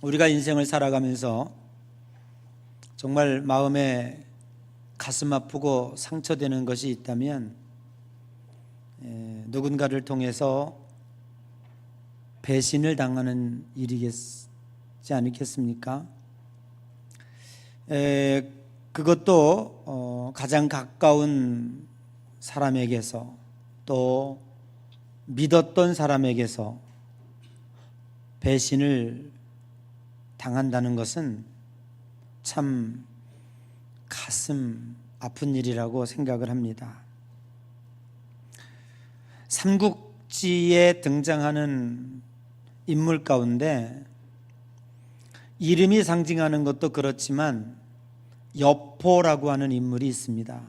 우리가 인생을 살아가면서 정말 마음에 가슴 아프고 상처되는 것이 있다면 누군가를 통해서 배신을 당하는 일이겠지 않겠습니까? 그것도 가장 가까운 사람에게서 또 믿었던 사람에게서 배신을 당한다는 것은 참 가슴 아픈 일이라고 생각을 합니다. 삼국지에 등장하는 인물 가운데 이름이 상징하는 것도 그렇지만 여포라고 하는 인물이 있습니다.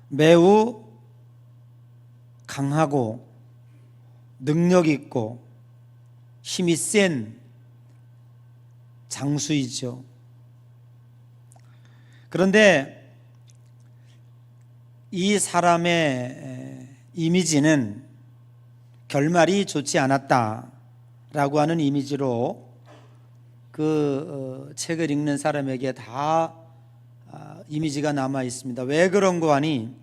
매우 강하고 능력 있고 힘이 센 장수이죠. 그런데 이 사람의 이미지는 결말이 좋지 않았다라고 하는 이미지로 그 책을 읽는 사람에게 다 이미지가 남아 있습니다. 왜 그런고 하니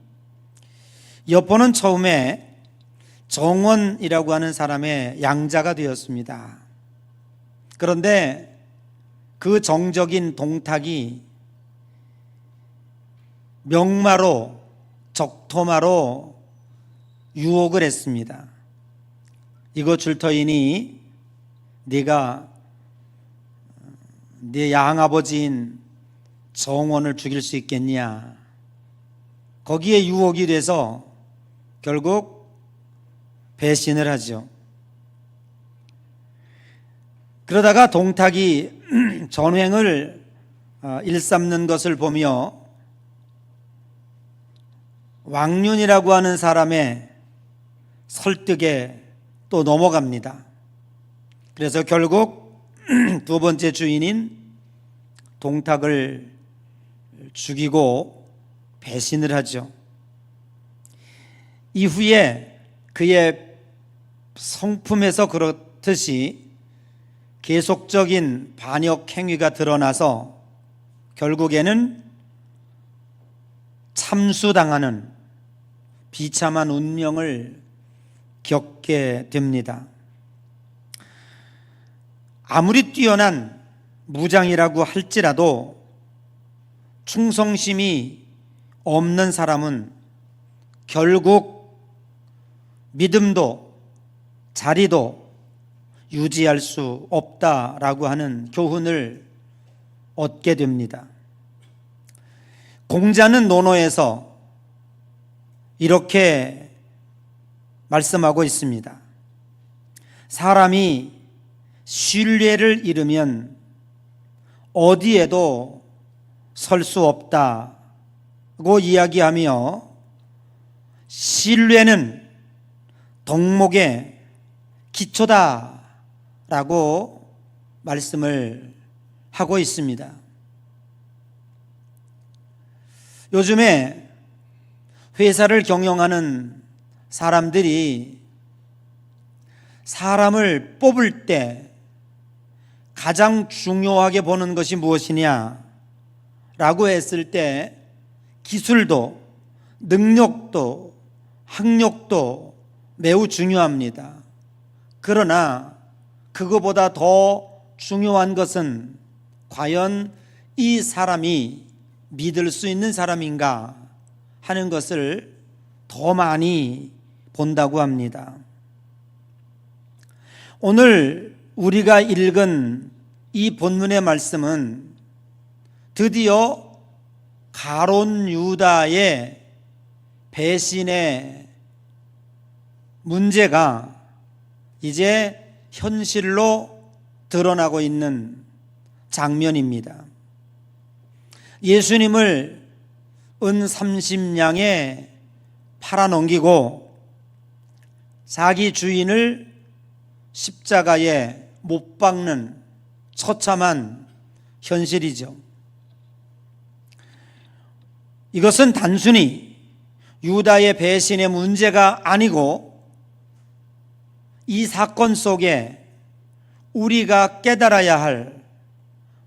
여포는 처음에 정원이라고 하는 사람의 양자가 되었습니다. 그런데 그 정적인 동탁이 명마로 적토마로 유혹을 했습니다. 이거 줄 터이니 네가 네 양아버지인 정원을 죽일 수 있겠냐. 거기에 유혹이 돼서 결국 배신을 하죠. 그러다가 동탁이 전횡을 일삼는 것을 보며 왕륜이라고 하는 사람의 설득에 또 넘어갑니다. 그래서 결국 두 번째 주인인 동탁을 죽이고 배신을 하죠. 이후에 그의 성품에서 그렇듯이 계속적인 반역 행위가 드러나서 결국에는 참수당하는 비참한 운명을 겪게 됩니다. 아무리 뛰어난 무장이라고 할지라도 충성심이 없는 사람은 결국 믿음도 자리도 유지할 수 없다라고 하는 교훈을 얻게 됩니다. 공자는 논어에서 이렇게 말씀하고 있습니다. 사람이 신뢰를 잃으면 어디에도 설 수 없다고 이야기하며 신뢰는 덕목의 기초다라고 말씀을 하고 있습니다. 요즘에 회사를 경영하는 사람들이 사람을 뽑을 때 가장 중요하게 보는 것이 무엇이냐 라고 했을 때 기술도 능력도 학력도 매우 중요합니다. 그러나 그거보다 더 중요한 것은 과연 이 사람이 믿을 수 있는 사람인가 하는 것을 더 많이 본다고 합니다. 오늘 우리가 읽은 이 본문의 말씀은 드디어 가론 유다의 배신의 문제가 이제 현실로 드러나고 있는 장면입니다. 예수님을 은 30냥에 팔아넘기고 자기 주인을 십자가에 못 박는 처참한 현실이죠. 이것은 단순히 유다의 배신의 문제가 아니고 이 사건 속에 우리가 깨달아야 할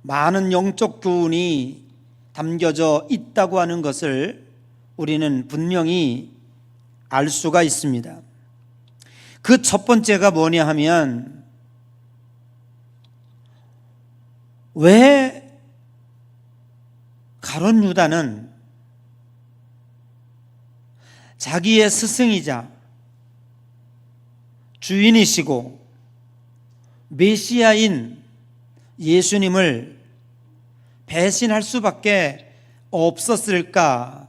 많은 영적 교훈이 담겨져 있다고 하는 것을 우리는 분명히 알 수가 있습니다. 그 첫 번째가 뭐냐 하면, 왜 가룟 유다는 자기의 스승이자 주인이시고 메시아인 예수님을 배신할 수밖에 없었을까라고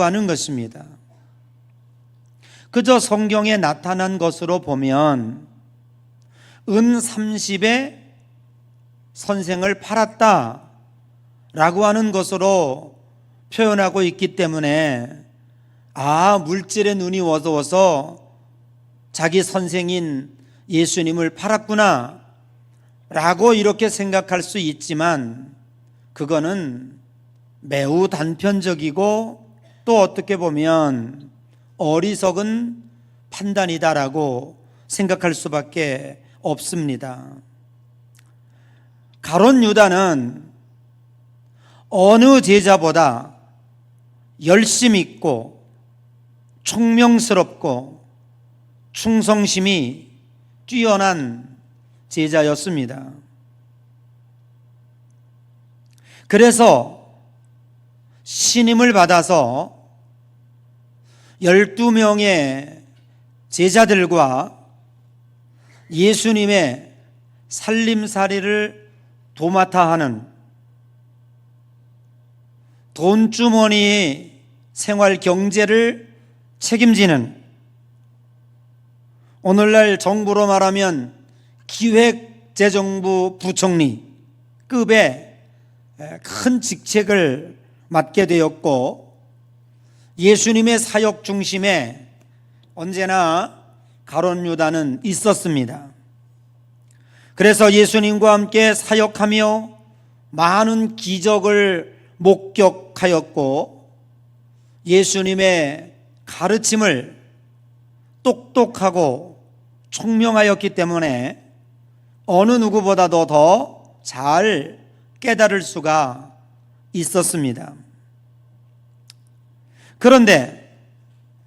하는 것입니다. 그저 성경에 나타난 것으로 보면 은 30에 선생을 팔았다라고 하는 것으로 표현하고 있기 때문에, 물질의 눈이 어두워서 자기 선생인 예수님을 팔았구나 라고 이렇게 생각할 수 있지만, 그거는 매우 단편적이고 또 어떻게 보면 어리석은 판단이다라고 생각할 수밖에 없습니다. 가룟 유다는 어느 제자보다 열심 있고 총명스럽고 충성심이 뛰어난 제자였습니다. 그래서 신임을 받아서 12명의 제자들과 예수님의 살림살이를 도맡아 하는, 돈주머니의 생활 경제를 책임지는, 오늘날 정부로 말하면 기획재정부 부총리급의 큰 직책을 맡게 되었고, 예수님의 사역 중심에 언제나 가룟 유다는 있었습니다. 그래서 예수님과 함께 사역하며 많은 기적을 목격하였고, 예수님의 가르침을 똑똑하고 총명하였기 때문에 어느 누구보다도 더 잘 깨달을 수가 있었습니다. 그런데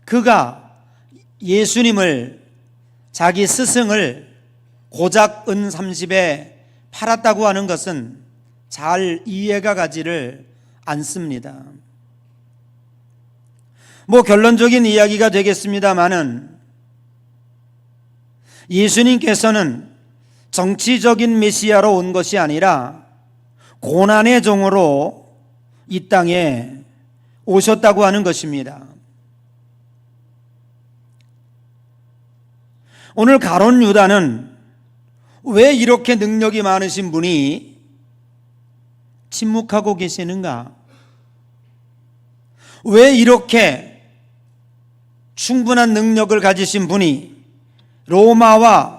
그가 예수님을, 자기 스승을 고작 은 30에 팔았다고 하는 것은 잘 이해가 가지를 않습니다. 결론적인 이야기가 되겠습니다마는, 예수님께서는 정치적인 메시아로 온 것이 아니라 고난의 종으로 이 땅에 오셨다고 하는 것입니다. 오늘 가룟 유다는 왜 이렇게 능력이 많으신 분이 침묵하고 계시는가? 왜 이렇게 충분한 능력을 가지신 분이 로마와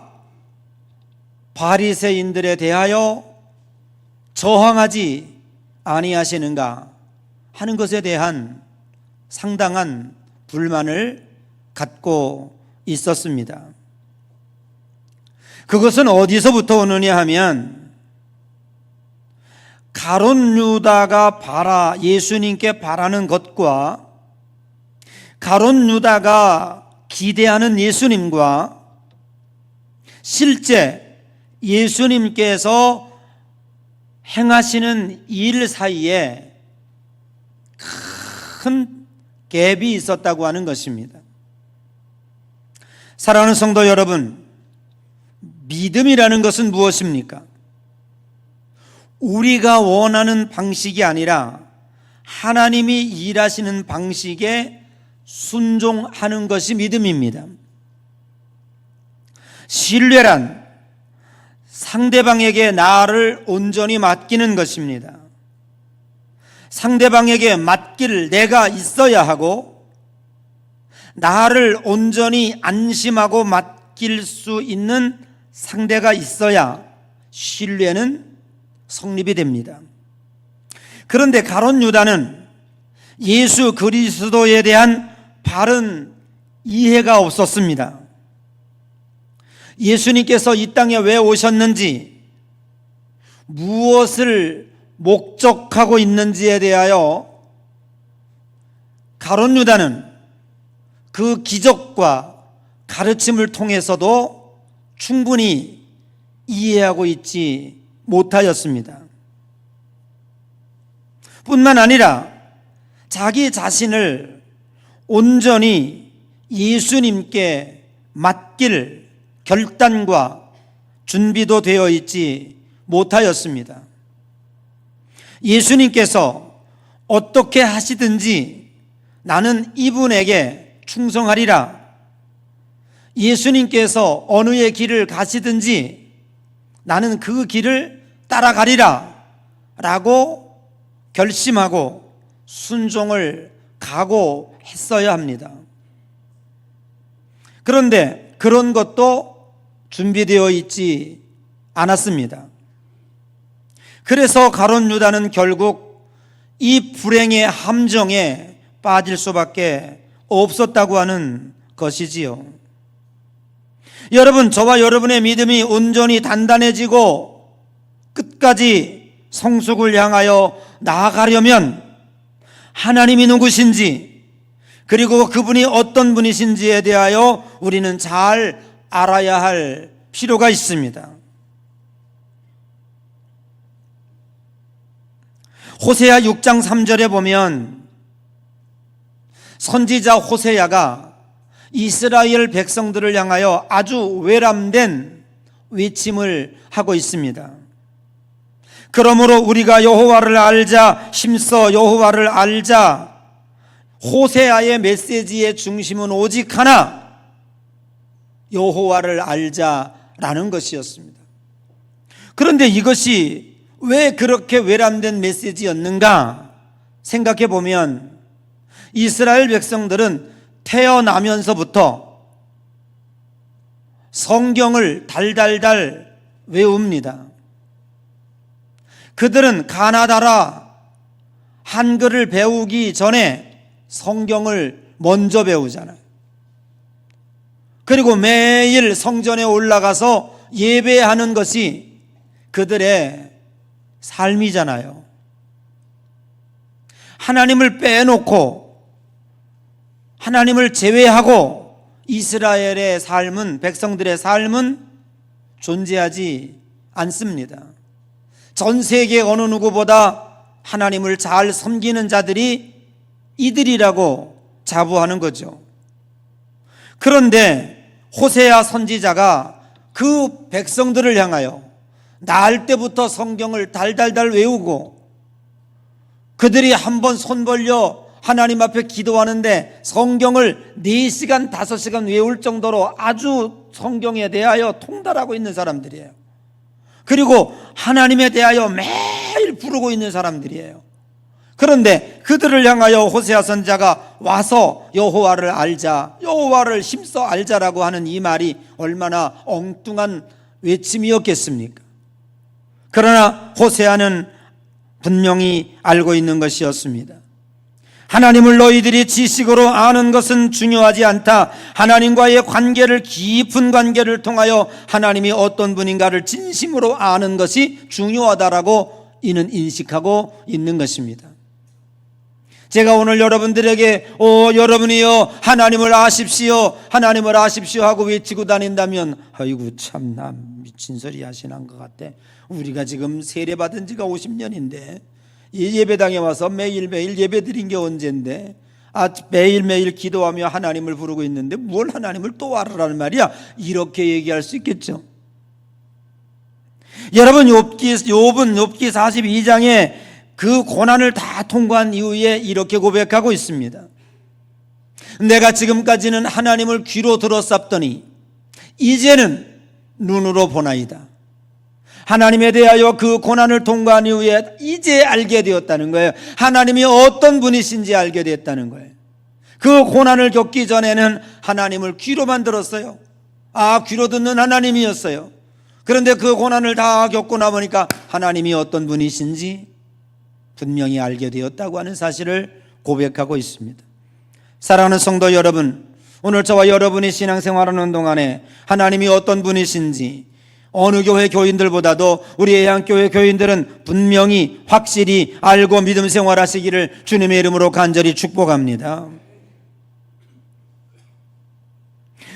바리새인들에 대하여 저항하지 아니하시는가 하는 것에 대한 상당한 불만을 갖고 있었습니다. 그것은 어디서부터 오느냐 하면, 가룟 유다가 예수님께 바라는 것과 가룟 유다가 기대하는 예수님과 실제 예수님께서 행하시는 일 사이에 큰 갭이 있었다고 하는 것입니다. 사랑하는 성도 여러분, 믿음이라는 것은 무엇입니까? 우리가 원하는 방식이 아니라 하나님이 일하시는 방식에 순종하는 것이 믿음입니다. 신뢰란 상대방에게 나를 온전히 맡기는 것입니다. 상대방에게 맡길 내가 있어야 하고, 나를 온전히 안심하고 맡길 수 있는 상대가 있어야 신뢰는 성립이 됩니다. 그런데 가룟 유다는 예수 그리스도에 대한 바른 이해가 없었습니다. 예수님께서 이 땅에 왜 오셨는지, 무엇을 목적하고 있는지에 대하여 가룟 유다는 그 기적과 가르침을 통해서도 충분히 이해하고 있지 못하였습니다. 뿐만 아니라 자기 자신을 온전히 예수님께 맡길 결단과 준비도 되어 있지 못하였습니다. 예수님께서 어떻게 하시든지 나는 이분에게 충성하리라, 예수님께서 어느의 길을 가시든지 나는 그 길을 따라가리라 라고 결심하고 순종을 각오했어야 합니다. 그런데 그런 것도 준비되어 있지 않았습니다. 그래서 가룟 유다는 결국 이 불행의 함정에 빠질 수밖에 없었다고 하는 것이지요. 여러분, 저와 여러분의 믿음이 온전히 단단해지고 끝까지 성숙을 향하여 나아가려면 하나님이 누구신지, 그리고 그분이 어떤 분이신지에 대하여 우리는 잘 알아야 할 필요가 있습니다. 호세아 6장 3절에 보면 선지자 호세아가 이스라엘 백성들을 향하여 아주 외람된 외침을 하고 있습니다. 그러므로 우리가 여호와를 알자, 힘써 여호와를 알자. 호세아의 메시지의 중심은 오직 하나, 여호와를 알자라는 것이었습니다. 그런데 이것이 왜 그렇게 외람된 메시지였는가 생각해 보면, 이스라엘 백성들은 태어나면서부터 성경을 달달달 외웁니다. 그들은 가나다라 한글을 배우기 전에 성경을 먼저 배우잖아요. 그리고 매일 성전에 올라가서 예배하는 것이 그들의 삶이잖아요. 하나님을 빼놓고, 하나님을 제외하고 이스라엘의 삶은, 백성들의 삶은 존재하지 않습니다. 전 세계 어느 누구보다 하나님을 잘 섬기는 자들이 이들이라고 자부하는 거죠. 그런데 호세아 선지자가 그 백성들을 향하여 날 때부터 성경을 달달달 외우고, 그들이 한번 손 벌려 하나님 앞에 기도하는데 성경을 4시간 5시간 외울 정도로 아주 성경에 대하여 통달하고 있는 사람들이에요. 그리고 하나님에 대하여 매일 부르고 있는 사람들이에요. 그런데 그들을 향하여 호세아 선지자가 와서 여호와를 알자, 여호와를 힘써 알자라고 하는 이 말이 얼마나 엉뚱한 외침이었겠습니까? 그러나 호세아는 분명히 알고 있는 것이었습니다. 하나님을 너희들이 지식으로 아는 것은 중요하지 않다. 하나님과의 관계를, 깊은 관계를 통하여 하나님이 어떤 분인가를 진심으로 아는 것이 중요하다라고 이는 인식하고 있는 것입니다. 제가 오늘 여러분들에게 여러분이여 하나님을 아십시오, 하나님을 아십시오 하고 외치고 다닌다면, 아이고 참나 미친 소리 하시는 것 같아. 우리가 지금 세례받은 지가 50년인데 이 예배당에 와서 매일매일 예배 드린 게 언젠데, 매일매일 기도하며 하나님을 부르고 있는데 뭘 하나님을 또 알으라는 말이야, 이렇게 얘기할 수 있겠죠. 여러분, 욥은 욥기 42장에 그 고난을 다 통과한 이후에 이렇게 고백하고 있습니다. 내가 지금까지는 하나님을 귀로 들었었더니 이제는 눈으로 보나이다. 하나님에 대하여 그 고난을 통과한 이후에 이제 알게 되었다는 거예요. 하나님이 어떤 분이신지 알게 됐다는 거예요. 그 고난을 겪기 전에는 하나님을 귀로만 들었어요. 귀로 듣는 하나님이었어요. 그런데 그 고난을 다 겪고 나보니까 하나님이 어떤 분이신지 분명히 알게 되었다고 하는 사실을 고백하고 있습니다. 사랑하는 성도 여러분, 오늘 저와 여러분이 신앙생활하는 동안에 하나님이 어떤 분이신지 어느 교회 교인들보다도 우리 예양교회 교인들은 분명히 확실히 알고 믿음 생활하시기를 주님의 이름으로 간절히 축복합니다.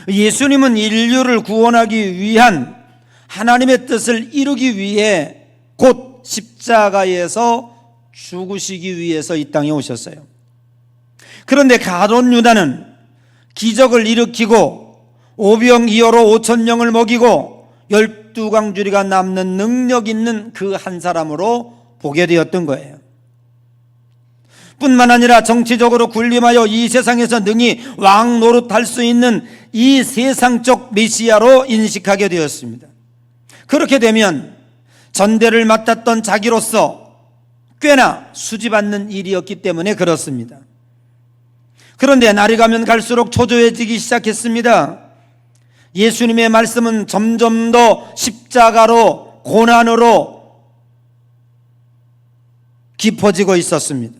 예수님은 인류를 구원하기 위한 하나님의 뜻을 이루기 위해 곧 십자가에서 죽으시기 위해서 이 땅에 오셨어요. 그런데 가룟 유다는 기적을 일으키고 오병이어로 5,000명을 먹이고 12광주리가 남는 능력 있는 그 한 사람으로 보게 되었던 거예요. 뿐만 아니라 정치적으로 군림하여 이 세상에서 능히 왕 노릇할 수 있는 이 세상적 메시아로 인식하게 되었습니다. 그렇게 되면 전대를 맡았던 자기로서 꽤나 수줍어하는 일이었기 때문에 그렇습니다. 그런데 날이 가면 갈수록 초조해지기 시작했습니다. 예수님의 말씀은 점점 더 십자가로 고난으로 깊어지고 있었습니다.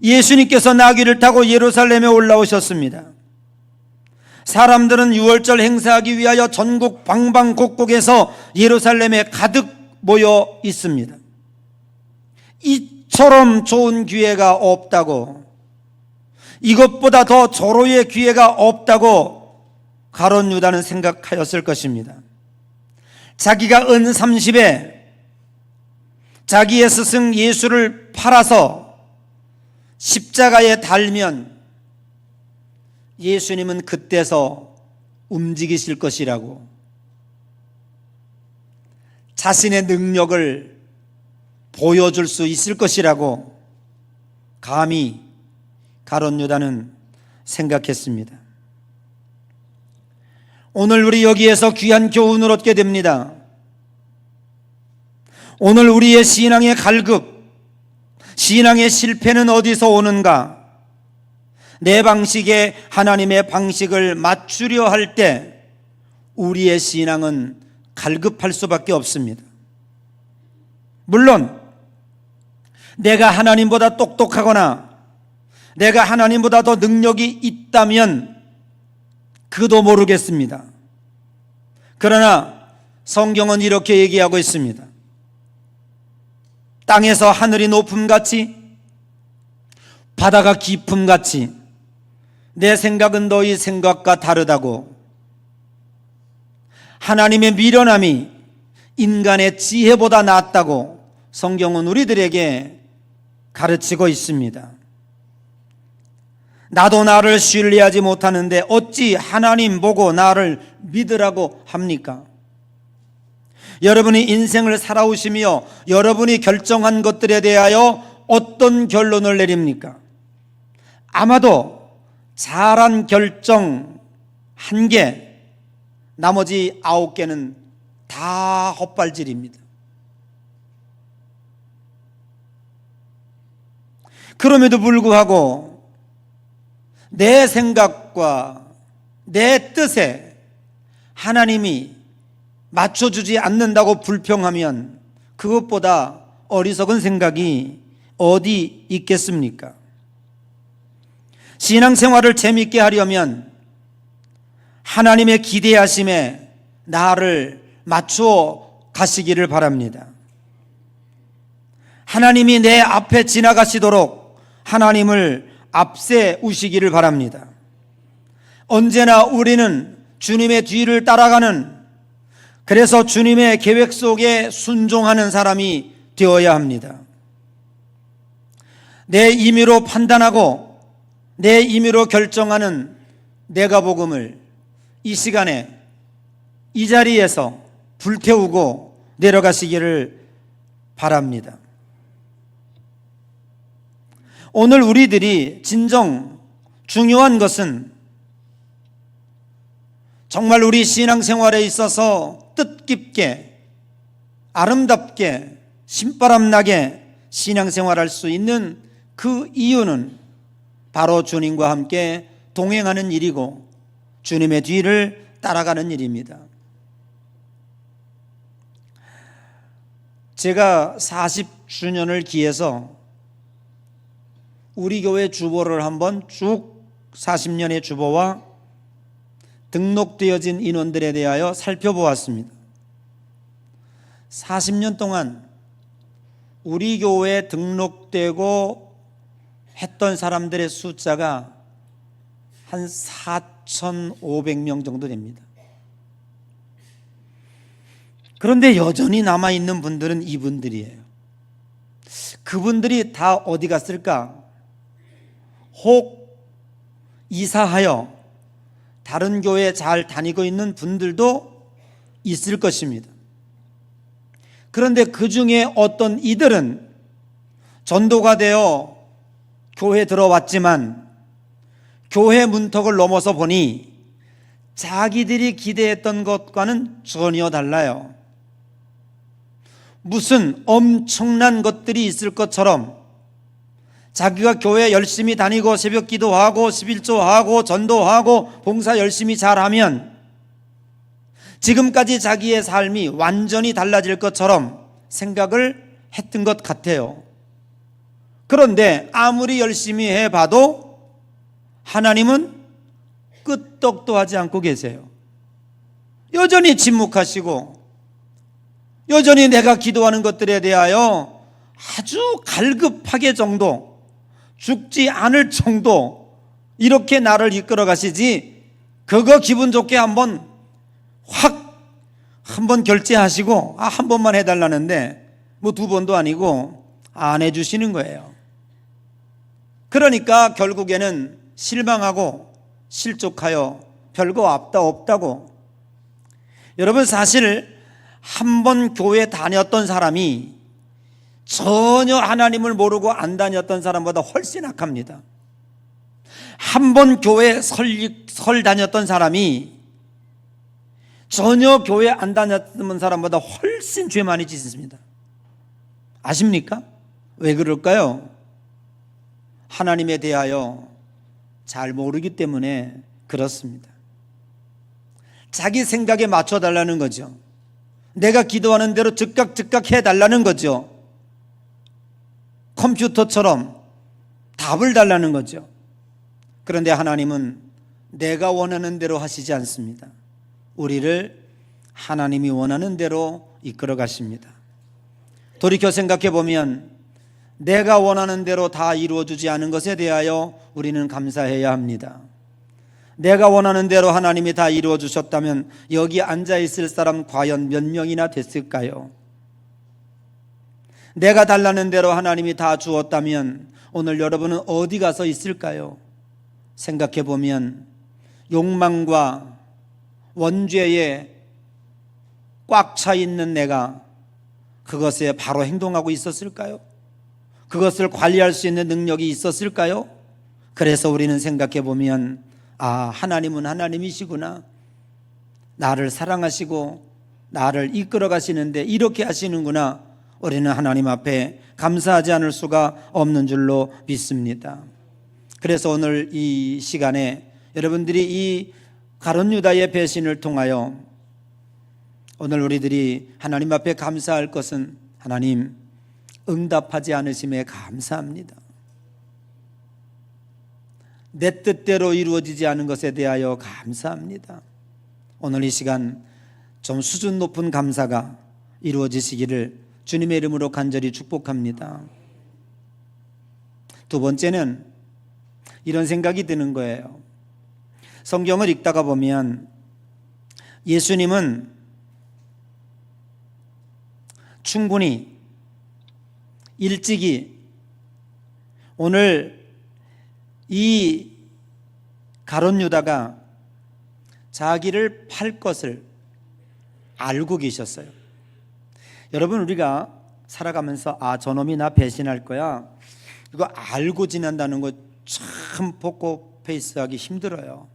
예수님께서 나귀를 타고 예루살렘에 올라오셨습니다. 사람들은 유월절 행사하기 위하여 전국 방방곡곡에서 예루살렘에 가득 모여 있습니다. 이처럼 좋은 기회가 없다고, 이것보다 더 절호의 기회가 없다고 가룟 유다는 생각하였을 것입니다. 자기가 은 30에 자기의 스승 예수를 팔아서 십자가에 달면 예수님은 그때서 움직이실 것이라고, 자신의 능력을 보여줄 수 있을 것이라고 감히 가룟 유다는 생각했습니다. 오늘 우리 여기에서 귀한 교훈을 얻게 됩니다. 오늘 우리의 신앙의 갈급, 신앙의 실패는 어디서 오는가? 내 방식에 하나님의 방식을 맞추려 할 때 우리의 신앙은 갈급할 수밖에 없습니다. 물론 내가 하나님보다 똑똑하거나 내가 하나님보다 더 능력이 있다면 그도 모르겠습니다. 그러나 성경은 이렇게 얘기하고 있습니다. 땅에서 하늘이 높음같이 바다가 깊음같이 내 생각은 너희 생각과 다르다고, 하나님의 미련함이 인간의 지혜보다 낫다고 성경은 우리들에게 가르치고 있습니다. 나도 나를 신뢰하지 못하는데 어찌 하나님 보고 나를 믿으라고 합니까? 여러분이 인생을 살아오시며 여러분이 결정한 것들에 대하여 어떤 결론을 내립니까? 아마도 잘한 결정 1개, 나머지 9개는 다 헛발질입니다. 그럼에도 불구하고 내 생각과 내 뜻에 하나님이 맞춰주지 않는다고 불평하면 그것보다 어리석은 생각이 어디 있겠습니까? 신앙생활을 재밌게 하려면 하나님의 기대하심에 나를 맞추어 가시기를 바랍니다. 하나님이 내 앞에 지나가시도록 하나님을 앞세우시기를 바랍니다. 언제나 우리는 주님의 뒤를 따라가는, 그래서 주님의 계획 속에 순종하는 사람이 되어야 합니다. 내 임의로 판단하고 내 임의로 결정하는 내가 복음을 이 시간에 이 자리에서 불태우고 내려가시기를 바랍니다. 오늘 우리들이 진정 중요한 것은 정말 우리 신앙생활에 있어서 뜻깊게 아름답게 신바람나게 신앙생활할 수 있는 그 이유는 바로 주님과 함께 동행하는 일이고 주님의 뒤를 따라가는 일입니다. 제가 40주년을 기해서 우리 교회 주보를 한번 쭉 40년의 주보와 등록되어진 인원들에 대하여 살펴보았습니다. 40년 동안 우리 교회에 등록되고 했던 사람들의 숫자가 한 4,500명 정도 됩니다. 그런데 여전히 남아있는 분들은 이분들이에요. 그분들이 다 어디 갔을까? 혹 이사하여 다른 교회에 잘 다니고 있는 분들도 있을 것입니다. 그런데 그 중에 어떤 이들은 전도가 되어 교회에 들어왔지만 교회 문턱을 넘어서 보니 자기들이 기대했던 것과는 전혀 달라요. 무슨 엄청난 것들이 있을 것처럼 자기가 교회 열심히 다니고 새벽 기도하고 11조하고 전도하고 봉사 열심히 잘하면 지금까지 자기의 삶이 완전히 달라질 것처럼 생각을 했던 것 같아요. 그런데 아무리 열심히 해봐도 하나님은 끄떡도 하지 않고 계세요. 여전히 침묵하시고 여전히 내가 기도하는 것들에 대하여 아주 갈급하게 정도, 죽지 않을 정도 이렇게 나를 이끌어 가시지, 그거 기분 좋게 한번 결제하시고 한 번만 해달라는데 뭐 두 번도 아니고 안 해주시는 거예요. 그러니까 결국에는 실망하고 실족하여 별거 없다고. 여러분, 사실 한 번 교회 다녔던 사람이 전혀 하나님을 모르고 안 다녔던 사람보다 훨씬 악합니다. 한 번 교회 설 다녔던 사람이 전혀 교회 안 다녔던 사람보다 훨씬 죄 많이 짓습니다. 아십니까? 왜 그럴까요? 하나님에 대하여 잘 모르기 때문에 그렇습니다. 자기 생각에 맞춰달라는 거죠. 내가 기도하는 대로 즉각 해달라는 거죠. 컴퓨터처럼 답을 달라는 거죠. 그런데 하나님은 내가 원하는 대로 하시지 않습니다. 우리를 하나님이 원하는 대로 이끌어 가십니다. 돌이켜 생각해 보면 내가 원하는 대로 다 이루어주지 않은 것에 대하여 우리는 감사해야 합니다. 내가 원하는 대로 하나님이 다 이루어 주셨다면 여기 앉아 있을 사람 과연 몇 명이나 됐을까요? 내가 달라는 대로 하나님이 다 주었다면 오늘 여러분은 어디 가서 있을까요? 생각해 보면 욕망과 원죄에 꽉 차 있는 내가 그것에 바로 행동하고 있었을까요? 그것을 관리할 수 있는 능력이 있었을까요? 그래서 우리는 생각해 보면 하나님은 하나님이시구나. 나를 사랑하시고 나를 이끌어 가시는데 이렇게 하시는구나. 우리는 하나님 앞에 감사하지 않을 수가 없는 줄로 믿습니다. 그래서 오늘 이 시간에 여러분들이 이 가룟 유다의 배신을 통하여 오늘 우리들이 하나님 앞에 감사할 것은, 하나님 응답하지 않으심에 감사합니다. 내 뜻대로 이루어지지 않은 것에 대하여 감사합니다. 오늘 이 시간 좀 수준 높은 감사가 이루어지시기를 주님의 이름으로 간절히 축복합니다. 두 번째는 이런 생각이 드는 거예요. 성경을 읽다가 보면 예수님은 충분히 일찍이 오늘 이 가룟 유다가 자기를 팔 것을 알고 계셨어요. 여러분, 우리가 살아가면서 저놈이 나 배신할 거야, 이거 알고 지낸다는 거 참 포커페이스하기 힘들어요.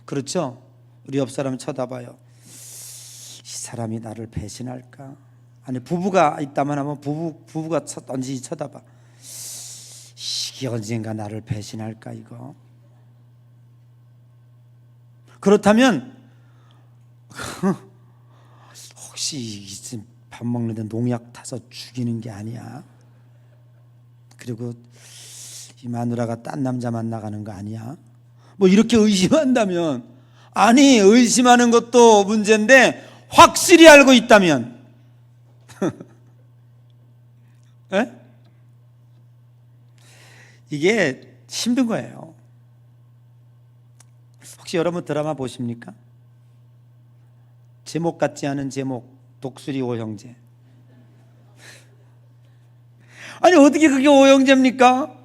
그렇죠? 우리 옆 사람 쳐다봐요. 이 사람이 나를 배신할까? 아니, 부부가 있다면 한번 부부가 언제 쳐다봐. 이게 언젠가 나를 배신할까 이거. 그렇다면 혹시 밥 먹는데 농약 타서 죽이는 게 아니야? 그리고 이 마누라가 딴 남자 만나가는 거 아니야? 뭐 이렇게 의심한다면, 아니 의심하는 것도 문제인데 확실히 알고 있다면 에? 이게 힘든 거예요. 혹시 여러분 드라마 보십니까? 제목 같지 않은 제목, 독수리 오형제. 아니 어떻게 그게 오형제입니까?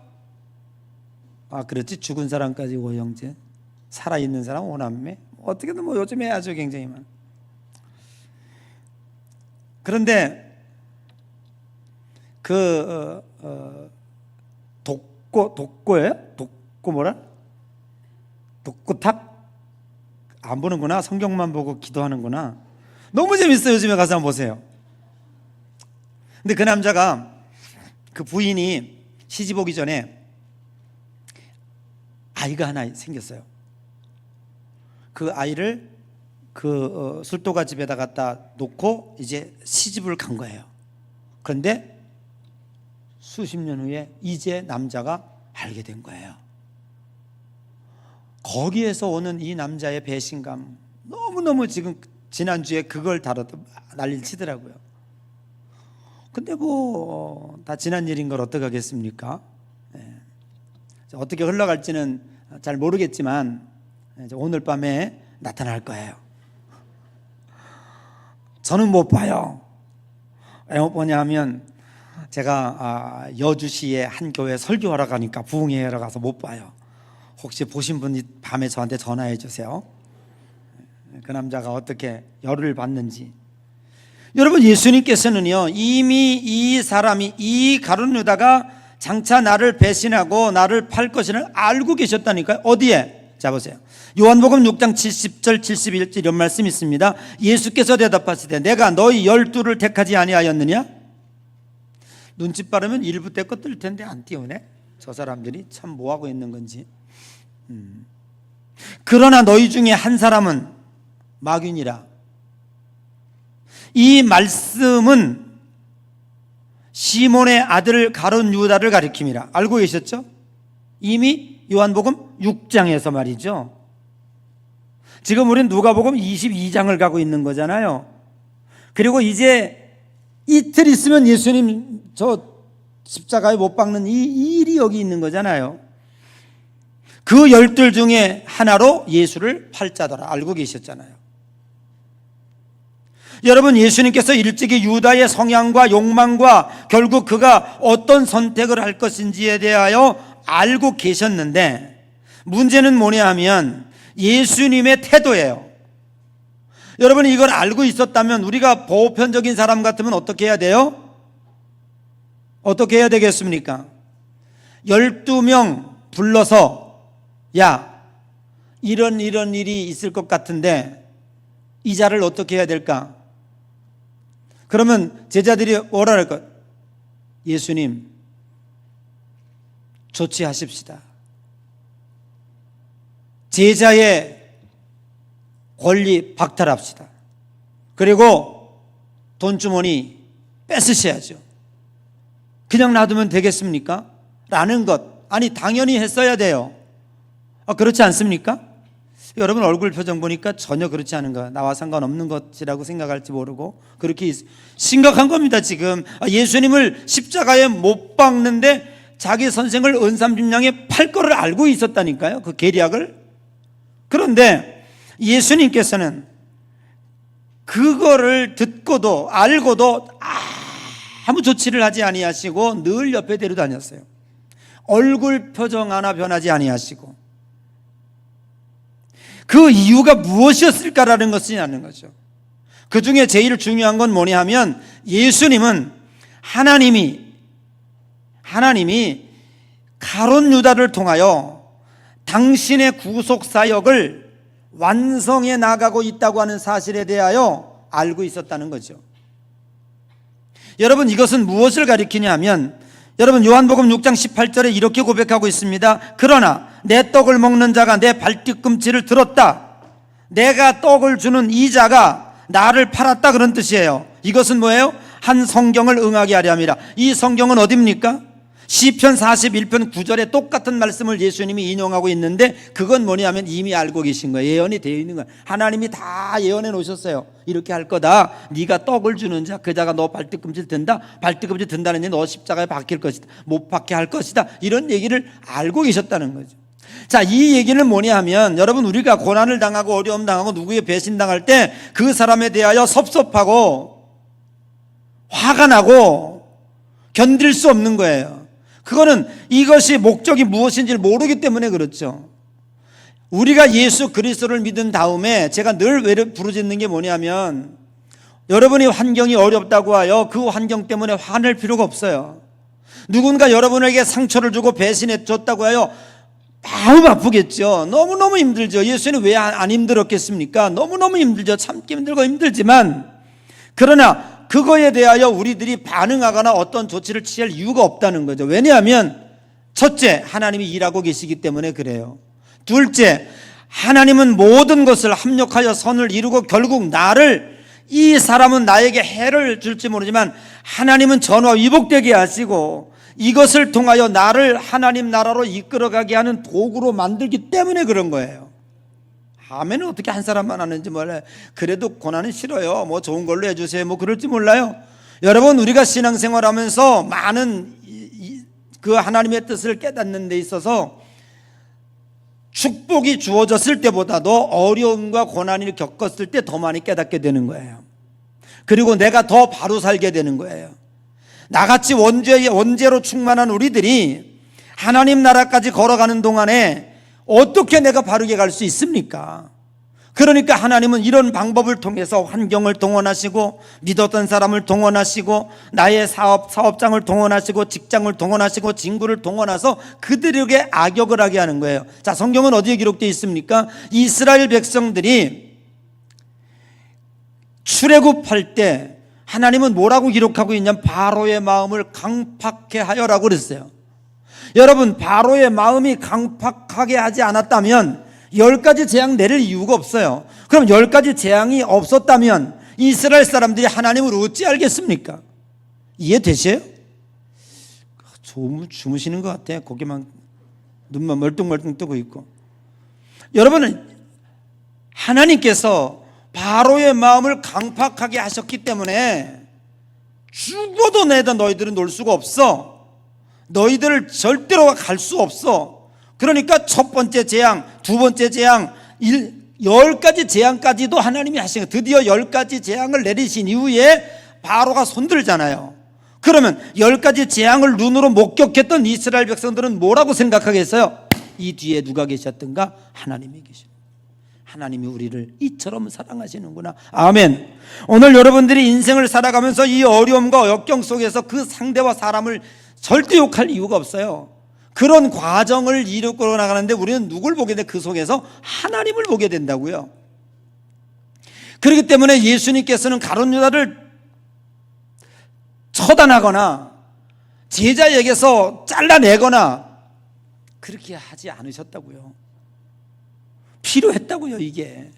아 그렇지, 죽은 사람까지 오형제, 살아있는 사람 오남매, 어떻게든 뭐 요즘 해야죠 굉장히 많. 그런데 그 독고예요? 독고 뭐라? 독고탑? 안 보는구나. 성경만 보고 기도하는구나. 너무 재밌어요. 요즘에 가서 한번 보세요. 근데 그 남자가, 그 부인이 시집 오기 전에 아이가 하나 생겼어요. 그 아이를 그 술도가 집에다 갖다 놓고 이제 시집을 간 거예요. 그런데 수십 년 후에 이제 남자가 알게 된 거예요. 거기에서 오는 이 남자의 배신감, 너무너무 지금 지난주에 그걸 다뤄도 난리를 치더라고요. 근데 뭐 다 지난 일인 걸 어떡하겠습니까? 네. 어떻게 흘러갈지는 잘 모르겠지만 오늘 밤에 나타날 거예요. 저는 못 봐요. 왜 못 보냐 하면 제가 여주시의 한 교회 설교하러 가니까, 부흥회하러 가서 못 봐요. 혹시 보신 분이 밤에 저한테 전화해 주세요. 그 남자가 어떻게 열을 받는지. 여러분, 예수님께서는요 이미 이 사람이, 이 가룟 유다가 장차 나를 배신하고 나를 팔 것을 알고 계셨다니까요. 어디에? 자 보세요. 요한복음 6장 70절 71절 이런 말씀이 있습니다. 예수께서 대답하시되 내가 너희 12를 택하지 아니하였느냐? 눈치 빠르면 일부 때 거 뜰 텐데 안 띄우네. 저 사람들이 참 뭐하고 있는 건지. 그러나 너희 중에 한 사람은 마귀니라. 이 말씀은 시몬의 아들 가룟 유다를 가리킴이라. 알고 계셨죠? 이미 요한복음 6장에서 말이죠. 지금 우리는 누가복음 22장을 가고 있는 거잖아요. 그리고 이제 이틀 있으면 예수님 저 십자가에 못 박는 이 일이 여기 있는 거잖아요. 그 12 중에 하나로 예수를 팔자더라. 알고 계셨잖아요. 여러분, 예수님께서 일찍이 유다의 성향과 욕망과 결국 그가 어떤 선택을 할 것인지에 대하여 알고 계셨는데, 문제는 뭐냐 하면 예수님의 태도예요. 여러분, 이걸 알고 있었다면 우리가 보편적인 사람 같으면 어떻게 해야 돼요? 어떻게 해야 되겠습니까? 12명 불러서, 야, 이런 일이 있을 것 같은데 이 자를 어떻게 해야 될까? 그러면 제자들이 뭐라 할까? 예수님, 조치하십시다. 제자의 권리 박탈합시다. 그리고 돈주머니 뺏으셔야죠. 그냥 놔두면 되겠습니까? 라는 것. 아니, 당연히 했어야 돼요. 그렇지 않습니까? 여러분 얼굴 표정 보니까 전혀 그렇지 않은 거야. 나와 상관없는 것이라고 생각할지 모르고 그렇게 심각한 겁니다. 지금 예수님을 십자가에 못 박는데 자기 선생을 은삼십냥에 팔 거를 알고 있었다니까요. 그 계략을. 그런데 예수님께서는 그거를 듣고도 알고도 아무 조치를 하지 아니하시고 늘 옆에 데려다녔어요. 얼굴 표정 하나 변하지 아니하시고. 그 이유가 무엇이었을까라는 것이 나는 거죠. 그 중에 제일 중요한 건 뭐냐 하면 예수님은 하나님이 가룟 유다를 통하여 당신의 구속 사역을 완성해 나가고 있다고 하는 사실에 대하여 알고 있었다는 거죠. 여러분, 이것은 무엇을 가리키냐 하면, 여러분 요한복음 6장 18절에 이렇게 고백하고 있습니다. 그러나 내 떡을 먹는 자가 내 발뒤꿈치를 들었다. 내가 떡을 주는 이 자가 나를 팔았다, 그런 뜻이에요. 이것은 뭐예요? 한 성경을 응하게 하려 함이라. 이 성경은 어디입니까? 시편 41편 9절에 똑같은 말씀을 예수님이 인용하고 있는데 그건 뭐냐면 이미 알고 계신 거예요. 예언이 되어 있는 거예요. 하나님이 다 예언해 놓으셨어요. 이렇게 할 거다. 네가 떡을 주는 자 그 자가 너 발뒤꿈질 든다. 발뒤꿈질 든다는 얘기는 너 십자가에 박힐 것이다. 못 박게 할 것이다. 이런 얘기를 알고 계셨다는 거죠. 자, 이 얘기는 뭐냐 하면 여러분 우리가 고난을 당하고 어려움 당하고 누구에 배신당할 때 그 사람에 대하여 섭섭하고 화가 나고 견딜 수 없는 거예요. 그거는 이것이 목적이 무엇인지를 모르기 때문에 그렇죠. 우리가 예수 그리스도를 믿은 다음에 제가 늘 부르짖는 게 뭐냐면 여러분이 환경이 어렵다고 하여 그 환경 때문에 화낼 필요가 없어요. 누군가 여러분에게 상처를 주고 배신해 줬다고 하여 마음 아프겠죠. 너무너무 힘들죠. 예수는 왜 안 힘들었겠습니까? 너무너무 힘들죠. 참기 힘들고 힘들지만 그러나 그거에 대하여 우리들이 반응하거나 어떤 조치를 취할 이유가 없다는 거죠. 왜냐하면 첫째, 하나님이 일하고 계시기 때문에 그래요. 둘째, 하나님은 모든 것을 합력하여 선을 이루고 결국 나를, 이 사람은 나에게 해를 줄지 모르지만 하나님은 전화 위복되게 하시고 이것을 통하여 나를 하나님 나라로 이끌어가게 하는 도구로 만들기 때문에 그런 거예요. 아멘은 어떻게 한 사람만 하는지 몰라요. 그래도 고난은 싫어요. 뭐 좋은 걸로 해주세요. 뭐 그럴지 몰라요. 여러분, 우리가 신앙생활하면서 많은 그 하나님의 뜻을 깨닫는 데 있어서 축복이 주어졌을 때보다도 어려움과 고난을 겪었을 때 더 많이 깨닫게 되는 거예요. 그리고 내가 더 바로 살게 되는 거예요. 나같이 원죄로 충만한 우리들이 하나님 나라까지 걸어가는 동안에 어떻게 내가 바르게 갈 수 있습니까? 그러니까 하나님은 이런 방법을 통해서 환경을 동원하시고 믿었던 사람을 동원하시고 나의 사업장을 동원하시고 직장을 동원하시고 친구를 동원해서 그들에게 악역을 하게 하는 거예요. 자, 성경은 어디에 기록되어 있습니까? 이스라엘 백성들이 출애굽할 때 하나님은 뭐라고 기록하고 있냐면 바로의 마음을 강팍해 하여라고 그랬어요. 여러분, 바로의 마음이 강팍하게 하지 않았다면 10가지 재앙 내릴 이유가 없어요. 그럼 10가지 재앙이 없었다면 이스라엘 사람들이 하나님을 어찌 알겠습니까? 이해되세요? 주무시는 것 같아. 고개만, 눈만 멀뚱멀뚱 뜨고 있고. 여러분은 하나님께서 바로의 마음을 강팍하게 하셨기 때문에 죽어도 내다 너희들은 놀 수가 없어. 너희들을 절대로 갈 수 없어. 그러니까 첫 번째 재앙, 두 번째 재앙, 10가지 재앙까지도 하나님이 하신 거예요. 드디어 10가지 재앙을 내리신 이후에 바로가 손들잖아요. 그러면 10가지 재앙을 눈으로 목격했던 이스라엘 백성들은 뭐라고 생각하겠어요? 이 뒤에 누가 계셨던가? 하나님이 계십니다. 하나님이 우리를 이처럼 사랑하시는구나. 아멘. 오늘 여러분들이 인생을 살아가면서 이 어려움과 역경 속에서 그 상대와 사람을 절대 욕할 이유가 없어요. 그런 과정을 이루고 나가는데 우리는 누굴 보게 돼? 그 속에서 하나님을 보게 된다고요. 그렇기 때문에 예수님께서는 가룟 유다를 처단하거나 제자에게서 잘라내거나 그렇게 하지 않으셨다고요. 필요했다고요. 이게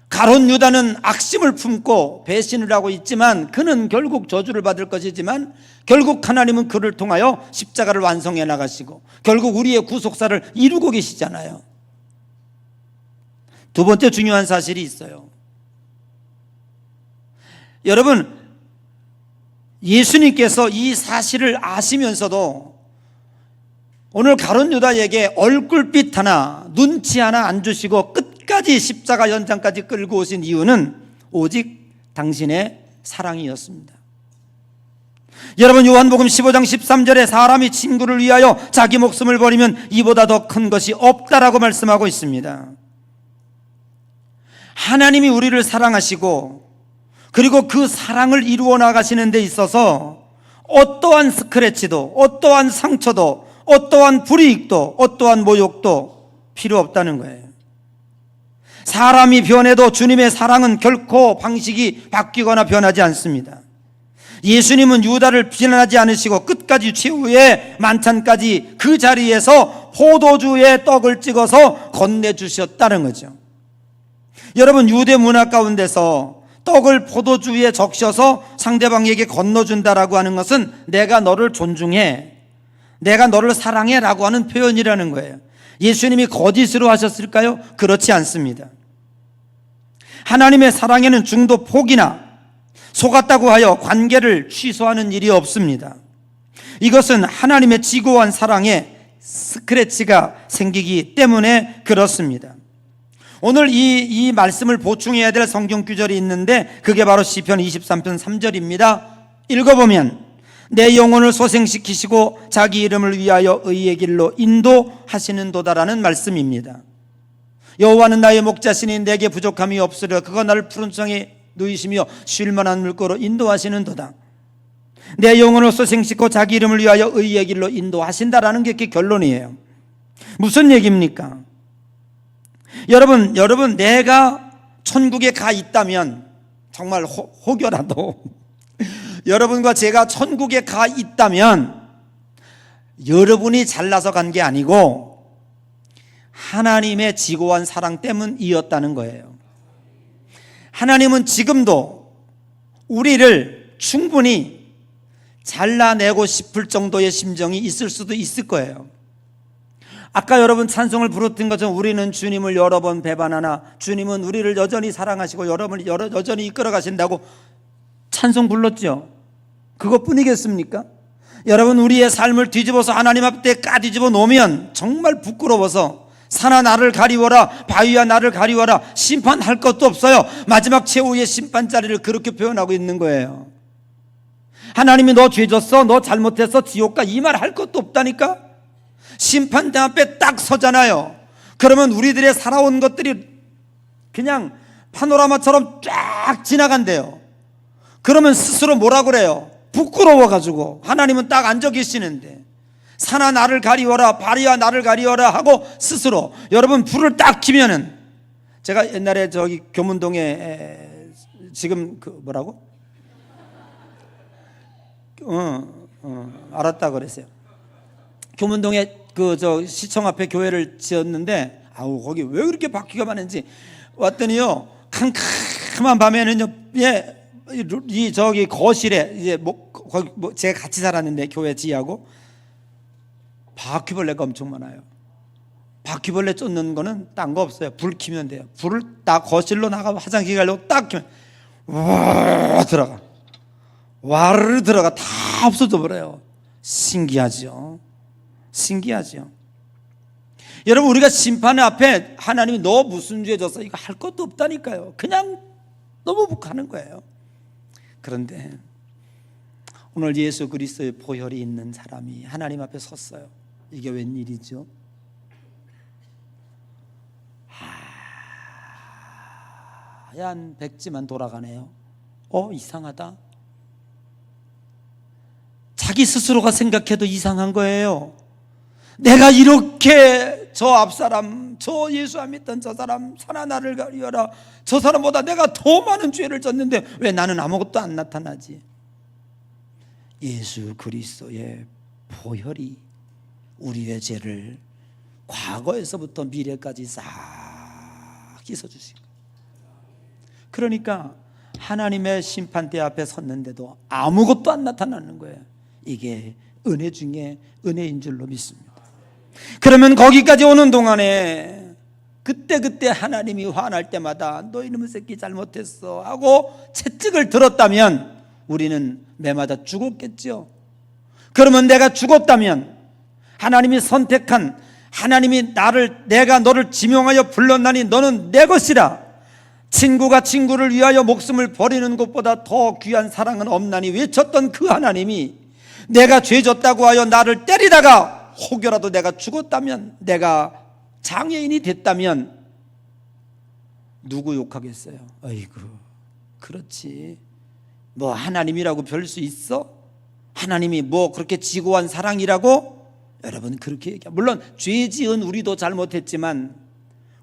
가룟 유다는 악심을 품고 배신을 하고 있지만 그는 결국 저주를 받을 것이지만 결국 하나님은 그를 통하여 십자가를 완성해 나가시고 결국 우리의 구속사를 이루고 계시잖아요. 두 번째 중요한 사실이 있어요. 여러분, 예수님께서 이 사실을 아시면서도 오늘 가룟 유다에게 얼굴빛 하나, 눈치 하나 안 주시고 끝까지 십자가 연장까지 끌고 오신 이유는 오직 당신의 사랑이었습니다. 여러분, 요한복음 15장 13절에 사람이 친구를 위하여 자기 목숨을 버리면 이보다 더 큰 것이 없다라고 말씀하고 있습니다. 하나님이 우리를 사랑하시고 그리고 그 사랑을 이루어 나가시는 데 있어서 어떠한 스크래치도 어떠한 상처도 어떠한 불이익도 어떠한 모욕도 필요 없다는 거예요. 사람이 변해도 주님의 사랑은 결코 방식이 바뀌거나 변하지 않습니다. 예수님은 유다를 비난하지 않으시고 끝까지 최후의 만찬까지 그 자리에서 포도주에 떡을 찍어서 건네주셨다는 거죠. 여러분, 유대 문화 가운데서 떡을 포도주에 적셔서 상대방에게 건너준다라고 하는 것은 내가 너를 존중해, 내가 너를 사랑해라고 하는 표현이라는 거예요. 예수님이 거짓으로 하셨을까요? 그렇지 않습니다. 하나님의 사랑에는 중도 포기나 속았다고 하여 관계를 취소하는 일이 없습니다. 이것은 하나님의 지고한 사랑에 스크래치가 생기기 때문에 그렇습니다. 오늘 이 말씀을 보충해야 될 성경 구절이 있는데 그게 바로 시편 23편 3절입니다. 읽어보면 내 영혼을 소생시키시고 자기 이름을 위하여 의의 길로 인도하시는도다라는 말씀입니다. 여호와는 나의 목자시니 내게 부족함이 없으려 그가 나를 푸른 땅에 누이시며 쉴 만한 물가로 인도하시는도다. 내 영혼을 소생시키고 자기 이름을 위하여 의의 길로 인도하신다라는 게 결론이에요. 무슨 얘기입니까? 여러분 내가 천국에 가 있다면 정말 혹여라도 여러분과 제가 천국에 가 있다면 여러분이 잘나서 간 게 아니고 하나님의 지고한 사랑 때문이었다는 거예요. 하나님은 지금도 우리를 충분히 잘라내고 싶을 정도의 심정이 있을 수도 있을 거예요. 아까 여러분 찬송을 부르던 것처럼 우리는 주님을 여러 번 배반하나 주님은 우리를 여전히 사랑하시고 여러분을 여전히 이끌어 가신다고 찬송 불렀죠. 그것뿐이겠습니까? 여러분 우리의 삶을 뒤집어서 하나님 앞에 까뒤집어 놓으면 정말 부끄러워서 산아 나를 가리워라 바위야 나를 가리워라 심판할 것도 없어요. 마지막 최후의 심판자리를 그렇게 표현하고 있는 거예요. 하나님이 너 죄 졌어 너 잘못했어 지옥 가 이 말 할 것도 없다니까. 심판대 앞에 딱 서잖아요. 그러면 우리들의 살아온 것들이 그냥 파노라마처럼 쫙 지나간대요. 그러면 스스로 뭐라 그래요? 부끄러워가지고. 하나님은 딱 앉아 계시는데 산아 나를 가리워라 바위야 나를 가리워라 하고 스스로. 여러분 불을 딱 켜면은 제가 옛날에 저기 교문동에 지금 그 뭐라고? 알았다 그랬어요. 교문동에 그 저 시청 앞에 교회를 지었는데 아우 거기 왜 그렇게 바퀴가 많은지 왔더니요 캄캄한 밤에는요 이 저기 거실에 이제 거기 제가 같이 살았는데 교회 지하고 바퀴벌레가 엄청 많아요. 바퀴벌레 쫓는 거는 딴 거 없어요. 불 켜면 돼요. 불을 딱 거실로 나가고 화장실 가려고 딱 켜면 와 들어가 와르르 들어가 다 없어져 버려요. 신기하죠. 신기하죠. 여러분 우리가 심판 앞에 하나님이 너 무슨 죄 졌어 이거 할 것도 없다니까요. 그냥 너무 북하는 거예요. 그런데 오늘 예수 그리스도의 보혈이 있는 사람이 하나님 앞에 섰어요. 이게 웬일이죠? 하얀 백지만 돌아가네요. 이상하다. 자기 스스로가 생각해도 이상한 거예요. 내가 이렇게 저 앞사람 저 예수 안 믿던 저 사람 산아 나를 가리워라 저 사람보다 내가 더 많은 죄를 졌는데 왜 나는 아무것도 안 나타나지? 예수 그리스도의 보혈이 우리의 죄를 과거에서부터 미래까지 싹 씻어주신 거예요. 그러니까 하나님의 심판대 앞에 섰는데도 아무것도 안 나타나는 거예요. 이게 은혜 중에 은혜인 줄로 믿습니다. 그러면 거기까지 오는 동안에 그때 하나님이 화날 때마다 너 이놈의 새끼 잘못했어 하고 채찍을 들었다면 우리는 매마다 죽었겠죠. 그러면 내가 죽었다면 하나님이 선택한 하나님이 내가 너를 지명하여 불렀나니 너는 내 것이라. 친구가 친구를 위하여 목숨을 버리는 것보다 더 귀한 사랑은 없나니 외쳤던 그 하나님이 내가 죄 졌다고 하여 나를 때리다가 혹여라도 내가 죽었다면 내가 장애인이 됐다면 누구 욕하겠어요? 아이고 그렇지 뭐 하나님이라고 별 수 있어? 하나님이 뭐 그렇게 지고한 사랑이라고? 여러분 그렇게 얘기해요. 물론 죄 지은 우리도 잘못했지만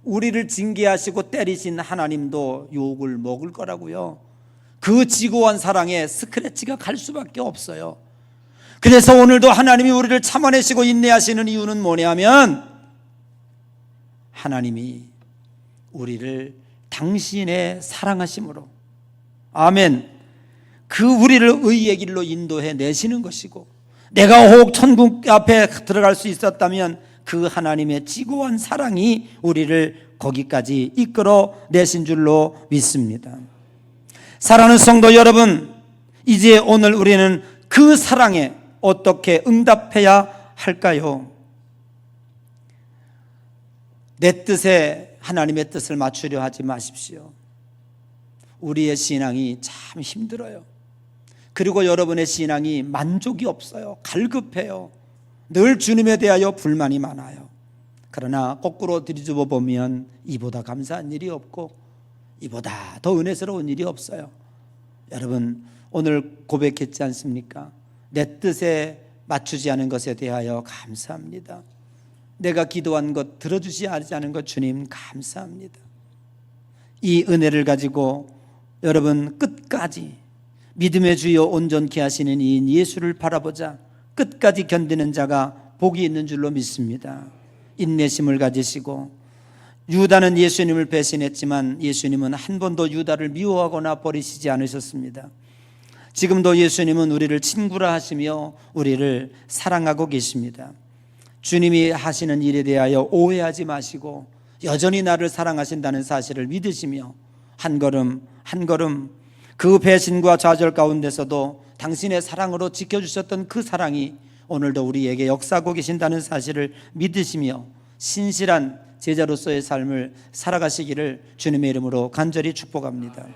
우리를 징계하시고 때리신 하나님도 욕을 먹을 거라고요. 그 지고한 사랑에 스크래치가 갈 수밖에 없어요. 그래서 오늘도 하나님이 우리를 참아내시고 인내하시는 이유는 뭐냐면 하나님이 우리를 당신의 사랑하심으로 아멘 그 우리를 의의 길로 인도해 내시는 것이고 내가 혹 천국 앞에 들어갈 수 있었다면 그 하나님의 지고한 사랑이 우리를 거기까지 이끌어 내신 줄로 믿습니다. 사랑하는 성도 여러분, 이제 오늘 우리는 그 사랑에 어떻게 응답해야 할까요? 내 뜻에 하나님의 뜻을 맞추려 하지 마십시오. 우리의 신앙이 참 힘들어요. 그리고 여러분의 신앙이 만족이 없어요. 갈급해요. 늘 주님에 대하여 불만이 많아요. 그러나 거꾸로 뒤집어 보면 이보다 감사한 일이 없고 이보다 더 은혜스러운 일이 없어요. 여러분, 오늘 고백했지 않습니까? 내 뜻에 맞추지 않은 것에 대하여 감사합니다. 내가 기도한 것 들어주지 않은 것 주님 감사합니다. 이 은혜를 가지고 여러분 끝까지 믿음의 주여 온전케 하시는 이인 예수를 바라보자 끝까지 견디는 자가 복이 있는 줄로 믿습니다. 인내심을 가지시고, 유다는 예수님을 배신했지만 예수님은 한 번도 유다를 미워하거나 버리시지 않으셨습니다. 지금도 예수님은 우리를 친구라 하시며 우리를 사랑하고 계십니다. 주님이 하시는 일에 대하여 오해하지 마시고 여전히 나를 사랑하신다는 사실을 믿으시며 한 걸음 한 걸음 그 배신과 좌절 가운데서도 당신의 사랑으로 지켜주셨던 그 사랑이 오늘도 우리에게 역사하고 계신다는 사실을 믿으시며 신실한 제자로서의 삶을 살아가시기를 주님의 이름으로 간절히 축복합니다.